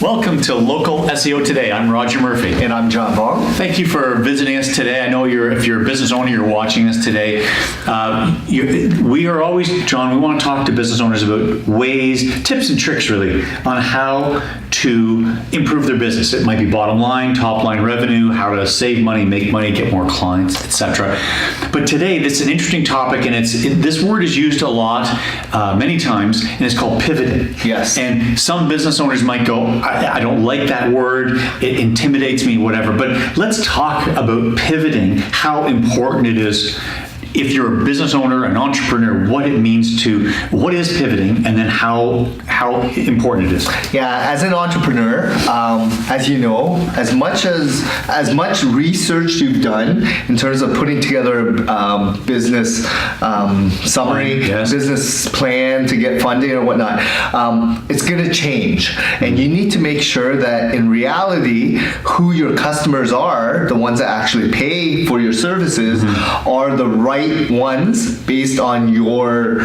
Welcome to Local SEO Today. I'm Roger Murphy. And I'm John Vaughn. Thank you for visiting us today. I know if you're a business owner, you're watching us today. We are always, John, we want to talk to business owners about ways, tips and tricks really, on how to improve their business. It might be bottom line, top line revenue, how to save money, make money, get more clients, etc. But today, this is an interesting topic, and this word is used a lot, many times, and it's called pivoting. Yes. And some business owners might go, I don't like that word, it intimidates me, whatever. But let's talk about pivoting, how important it is. If you're a business owner, an entrepreneur, what is pivoting, and then how important it is. Yeah, as an entrepreneur, as you know, as much research you've done in terms of putting together a business summary, yes, business plan to get funding or whatnot, it's going to change, and you need to make sure that in reality, who your customers are, the ones that actually pay for your services, are the right ones based on your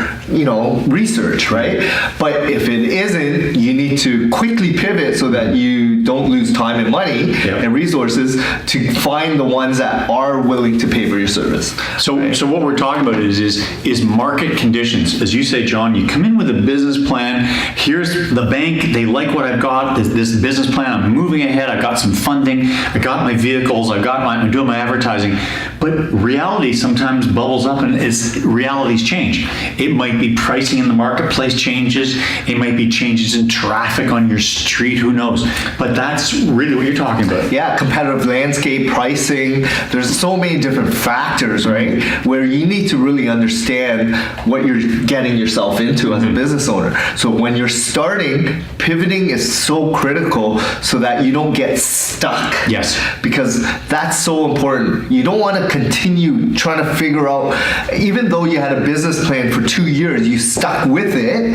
research, right? But if it isn't, you need to quickly pivot so that you don't lose time and money and resources to find the ones that are willing to pay for your service. So what we're talking about is market conditions. As you say, John, you come in with a business plan. Here's the bank, they like what I've got, this business plan, I'm moving ahead, I've got some funding, I got my vehicles, I'm doing my advertising. But reality sometimes bubbles up, and realities change. It might be pricing in the marketplace changes. It might be changes in traffic on your street. Who knows? But that's really what you're talking about. Yeah, competitive landscape, pricing. There's so many different factors, right? Where you need to really understand what you're getting yourself into as a business owner. So when you're starting, pivoting is so critical so that you don't get stuck. Yes. Because that's so important. You don't want to continue trying to figure out, even though you had a business plan for 2 years, you stuck with it,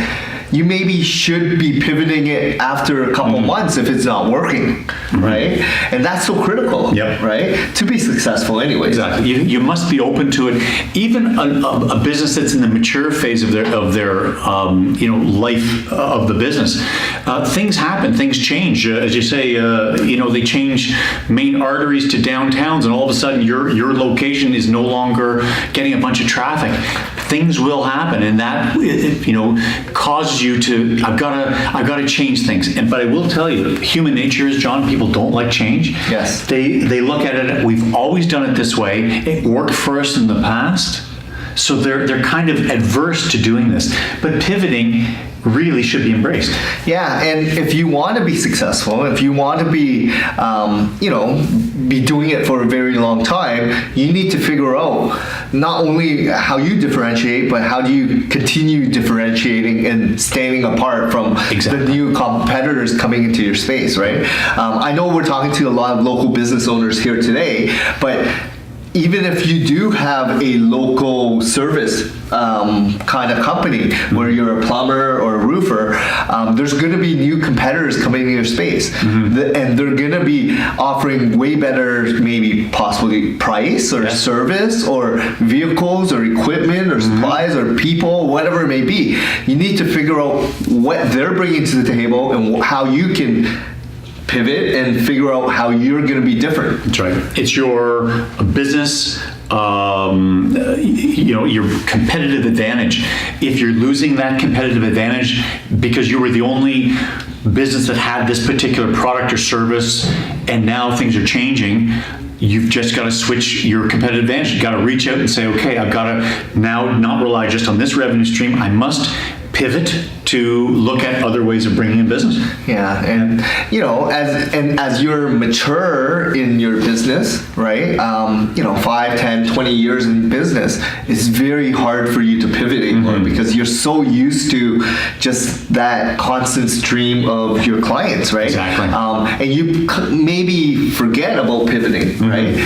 you maybe should be pivoting it after a couple months if it's not working, right? And that's so critical, right? To be successful anyways. Exactly. You must be open to it. Even a business that's in the mature phase of their life of the business, things happen, things change. As you say, they change main arteries to downtowns, and all of a sudden your location is no longer getting a bunch of traffic. Things will happen, and that causes you to I've got to change things. But I will tell you, human nature is, John, people don't like change. Yes. They look at it, we've always done it this way. It worked for us in the past, so they're kind of adverse to doing this. But pivoting really should be embraced. Yeah, and if you want to be successful, if you want to be, be doing it for a very long time, you need to figure out not only how you differentiate, but how do you continue differentiating and standing apart from the new competitors coming into your space, right? I know we're talking to a lot of local business owners here today, but even if you do have a local service kind of company where you're a plumber or a roofer, there's going to be new competitors coming into your space, and they're going to be offering way better, maybe possibly price or service or vehicles or equipment or supplies or people, whatever it may be. You need to figure out what they're bringing to the table and how you can pivot and figure out how you're going to be different. That's right. It's your business, your competitive advantage. If you're losing that competitive advantage because you were the only business that had this particular product or service, and now things are changing, you've just got to switch your competitive advantage. You've got to reach out and say, okay, I've got to now not rely just on this revenue stream. I must pivot to look at other ways of bringing in business. Yeah, and as you're mature in your business, right? 5, 10, 20 years in business, it's very hard for you to pivot anymore because you're so used to just that constant stream of your clients, right? Exactly. And you maybe forget about pivoting, right?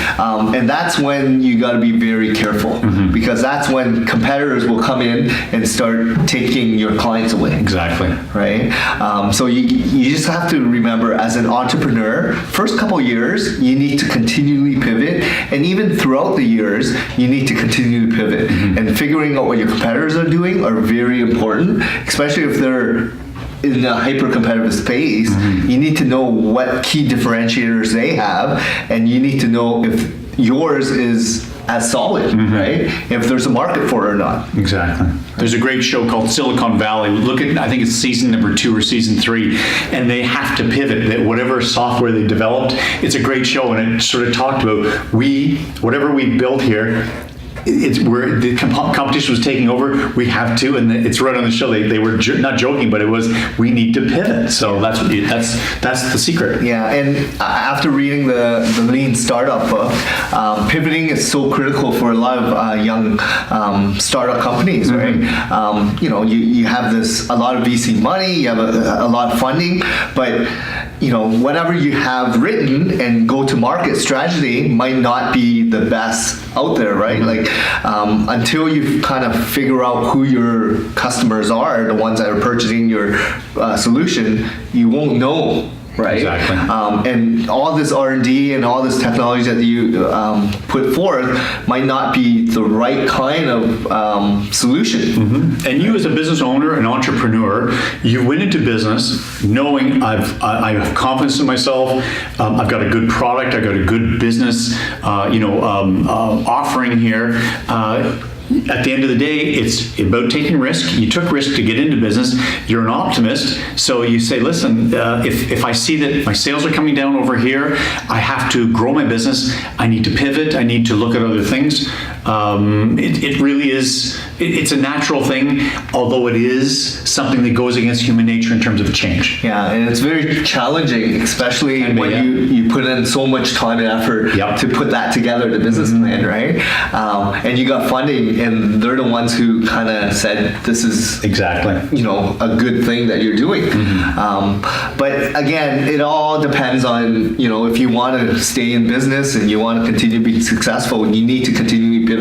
And that's when you got to be very careful because that's when competitors will come in and start taking your clients away. Exactly. Right? So you just have to remember, as an entrepreneur, first couple years, you need to continually pivot. And even throughout the years, you need to continue to pivot. And figuring out what your competitors are doing are very important, especially if they're in a hyper competitive space, you need to know what key differentiators they have, and you need to know if yours is as solid, right? If there's a market for it or not. Exactly. There's a great show called Silicon Valley. Look at, I think it's season number 2 or season 3, and they have to pivot. That whatever software they developed, it's a great show, and it sort of talked about whatever we built here. It's where the competition was taking over. We have to, and it's right on the show. They were not joking, but it was we need to pivot. So that's the secret. Yeah, and after reading the Lean Startup book, pivoting is so critical for a lot of young startup companies, right? You have a lot of VC money, you have a lot of funding, but whatever you have written and go to market strategy might not be the best out there, right? Like until you kind of figure out who your customers are, the ones that are purchasing your solution, you won't know. Right. Exactly. And all this R&D and all this technology that you put forth might not be the right kind of solution. And you, as a business owner, an entrepreneur, you went into business knowing I have confidence in myself. I've got a good product. I've got a good business, offering here. At the end of the day, it's about taking risk. You took risk to get into business. You're an optimist. So you say, listen, if I see that my sales are coming down over here, I have to grow my business. I need to pivot. I need to look at other things. It really is, it's a natural thing, although it is something that goes against human nature in terms of change. Yeah, and it's very challenging, especially when you put in so much time and effort to put that together, the business plan, right? And you got funding, and they're the ones who kind of said, this is exactly a good thing that you're doing. But again, it all depends on, if you want to stay in business and you want to continue to be successful, you need to continually pivot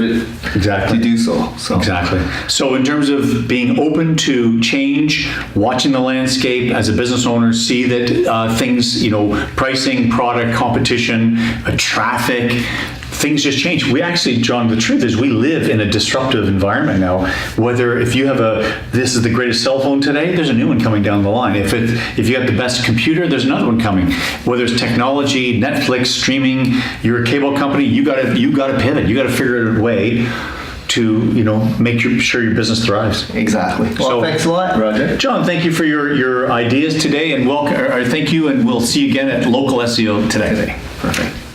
to do so. Exactly. So in terms of being open to change, watching the landscape as a business owner, see that things, pricing, product, competition, traffic, things just change. We actually, John, the truth is we live in a disruptive environment now. Whether if you have this is the greatest cell phone today, there's a new one coming down the line. If you have the best computer, there's another one coming. Whether it's technology, Netflix, streaming, you're a cable company, you got to pivot. You got to figure out a way to make sure your business thrives. Exactly. Well, thanks a lot, Roger. John, thank you for your ideas today, and welcome. Thank you, and we'll see you again at Local SEO today. Perfect.